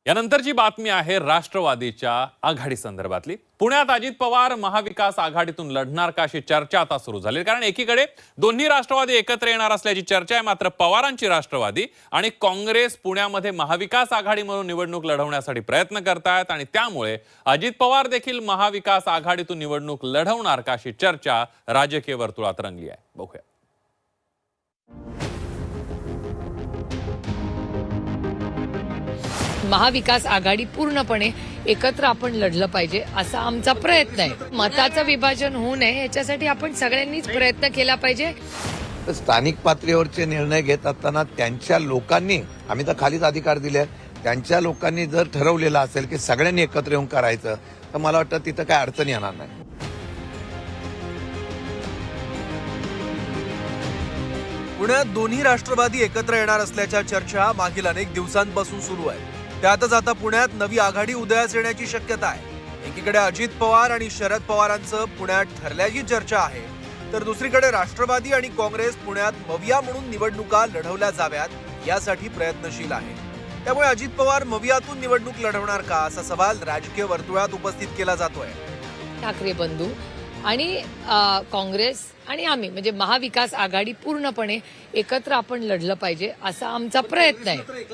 यानंतरची बातमी आहे राष्ट्रवादीच्या आघाडी संदर्भातली। पुण्यात अजित पवार महाविकास आघाडीतून लढणार का अशी चर्चा आता सुरू झाली। कारण एकीकडे दोन्ही राष्ट्रवादी एकत्र येणार असल्याची चर्चा आहे, मात्र पवारांची राष्ट्रवादी आणि काँग्रेस पुण्यामध्ये महाविकास आघाडी म्हणून निवडणूक लढवण्यासाठी प्रयत्न करतायत आणि त्यामुळे अजित पवार देखील महाविकास आघाडीतून निवडणूक लढवणार का अशी चर्चा राजकीय वर्तुळात रंगली आहे। बघूया। महाविकास आघाडी पूर्णपणे एकत्र आपण लढलं पाहिजे असा आमचा प्रयत्न आहे। मताचं विभाजन होऊ नये याच्यासाठी आपण सगळ्यांनीच प्रयत्न केला पाहिजे। स्थानिक पातळीवरचे निर्णय घेत असताना त्यांच्या लोकांनी, आम्ही तर खालीच अधिकार दिले, त्यांच्या लोकांनी जर ठरवलेलं असेल की सगळ्यांनी एकत्र येऊन करायचं तर मला वाटतं तिथं काय अडचण येणार नाही। पुण्यात दोन्ही राष्ट्रवादी एकत्र येणार असल्याच्या चर्चा मागील अनेक दिवसांपासून सुरू आहे। त्यातच आता पुण्यात नवी आघाडी उदयास येण्याची शक्यता आहे। एकीकडे अजित पवार आणि शरद पवारांचं पुण्यात ठरल्याची चर्चा आहे, तर दुसरीकडे राष्ट्रवादी आणि काँग्रेस पुण्यात मविया म्हणून निवडणुका लढवल्या जाव्यात यासाठी प्रयत्नशील आहे। त्यामुळे अजित पवार मवियातून निवडणूक लढवणार का असा सवाल राजकीय वर्तुळात उपस्थित केला जातोय। ठाकरे बंधू आणि काँग्रेस आणि आम्ही म्हणजे महाविकास आघाडी पूर्णपणे एकत्र आपण लढलं पाहिजे असा आमचा प्रयत्न आहे।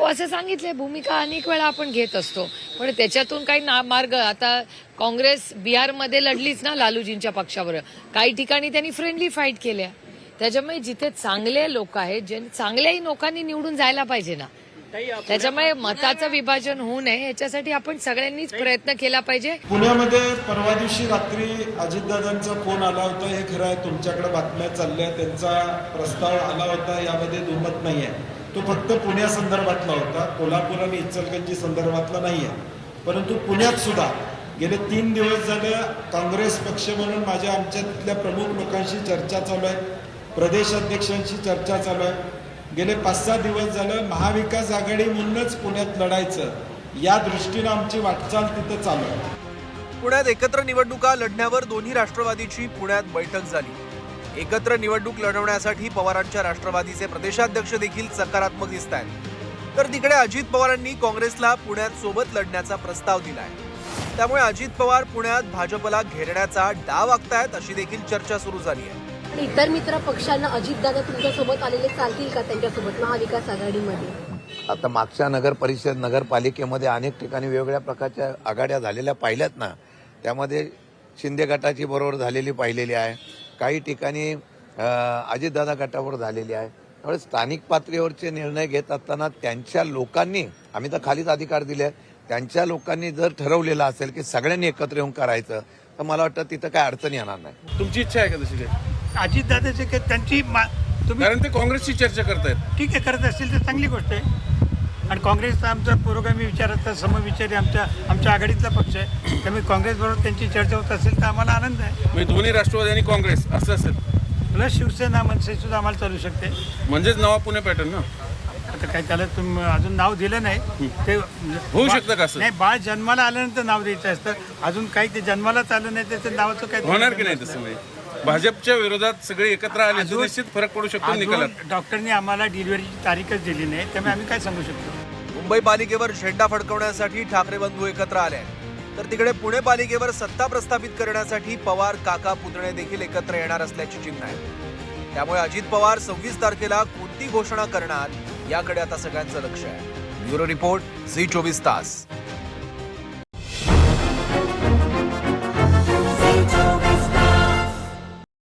असं सांगितलंय, भूमिका अनेक वेळा आपण घेत असतो, पण त्याच्यातून काही मार्ग, आता काँग्रेस बिहारमध्ये लढलीच ना लालूजींच्या पक्षावर, काही ठिकाणी त्यांनी फ्रेंडली फाईट केल्या। त्याच्यामुळे जिथे चांगले लोक आहेत, जे चांगल्याही लोकांनी निवडून जायला पाहिजे ना, त्याच्यामुळे मताचं विभाजन होऊ नये याच्यासाठी आपण सगळ्यांनीच प्रयत्न केला पाहिजे। पुण्यामध्ये परवा दिवशी रात्री अजितदादांचा फोन आला होता, हे खरं आहे, तुमच्याकडे बातम्या चालल्या, त्यांचा प्रस्ताव आला होता, यामध्ये दुमत नाही आहे। तो फक्त पुण्यासंदर्भातला होता, कोल्हापूर आणि इचलकरंजी संदर्भातला नाही आहे। परंतु पुण्यात सुद्धा गेले 3 दिवस झाले काँग्रेस पक्ष म्हणून आमच्या तिथल्या प्रमुख लोकांशी चर्चा चालू आहे, प्रदेशाध्यक्षांशी चर्चा चालू आहे। गेले 5-6 दिवस झालं महाविकास आघाडी म्हणूनच पुण्यात लढायचं या दृष्टीनं आमची वाटचाल तिथं चालू आहे। पुण्यात एकत्र निवडणुका लढण्यावर दोन्ही राष्ट्रवादीची पुण्यात बैठक झाली। एकत्र निवडणूक लढवण्यासाठी पवारांच्या राष्ट्रवादीचे प्रदेशाध्यक्ष देखील सकारात्मक दिसत आहेत, तर तिकडे अजित पवारांनी काँग्रेसला पुण्यात सोबत लढण्याचा प्रस्ताव दिलाय। त्यामुळे अजित पवार पुण्यात भाजपला घेरण्याचा डाव आखतायत अशी देखील चर्चा सुरू झाली आहे। इतर मित्र पक्षांना अजितदादा तुमच्यासोबत आलेले चालतील का त्यांच्यासोबत महाविकास आघाडीमध्ये? आता मागच्या नगर परिषद नगरपालिकेमध्ये अनेक ठिकाणी वेगवेगळ्या प्रकारच्या आघाड्या झालेल्या पाहिल्यात ना, त्यामध्ये शिंदे गटाची बरोबर झालेली पाहिलेली आहे, काही ठिकाणी अजितदादा गटावर झालेली आहे। त्यामुळे स्थानिक पातळीवरचे निर्णय घेत असताना त्यांच्या लोकांनी, आम्ही तर खालीच अधिकार दिले, त्यांच्या लोकांनी जर ठरवलेलं असेल की सगळ्यांनी एकत्र येऊन करायचं तर मला वाटतं तिथं काय अडचण येणार नाही। तुमची इच्छा आहे का तशी काय? अजितदादाचे काय त्यांची तुम्ही, कारण ते काँग्रेसची चर्चा करतायत। ठीक आहे, करत असतील तर चांगली गोष्ट आहे। आणि काँग्रेसचा आमचा पुरोगामी विचाराचा समविचारी आमच्या आघाडीतला पक्ष आहे, त्यामुळे काँग्रेसबरोबर त्यांची चर्चा होत असेल तर आम्हाला आनंद आहे। म्हणजे दोन्ही राष्ट्रवादी आणि काँग्रेस असं असेल, प्लस शिवसेना मनसे सुद्धा आम्हाला चालू शकते। म्हणजेच नवा पुणे पॅटर्न ना? आता काय त्याला तुम्ही अजून नाव दिलं नाही, ते होऊ शकतं का? नाही, बाळ जन्माला आल्यानंतर नाव द्यायचं असतं, अजून काही ते जन्मालाच आलं नाही तर नावाचं काय होणार की नाही तसं? म्हणजे भाजपच्या विरोधात सगळे एकत्र आले तर निश्चित फरक पडू शकतो निकालात। डॉक्टरने आम्हाला डिलिव्हरीची तारीखच दिली नाही, त्यामुळे आम्ही काय सांगू शकतो? मुंबई पालिकेवर झेंडा फडकवण्यासाठी ठाकरे बंधू एकत्र आले आहेत, तर तिकडे पुणे पालिकेवर सत्ता प्रस्थापित करण्यासाठी पवार काका पुतणे देखील एकत्र येणार असल्याची चिन्ह आहे। त्यामुळे अजित पवार 26 तारखेला कोणती घोषणा करणार याकडे आता सगळ्यांचं लक्ष आहे। ब्युरो रिपोर्ट, झी 24 तास।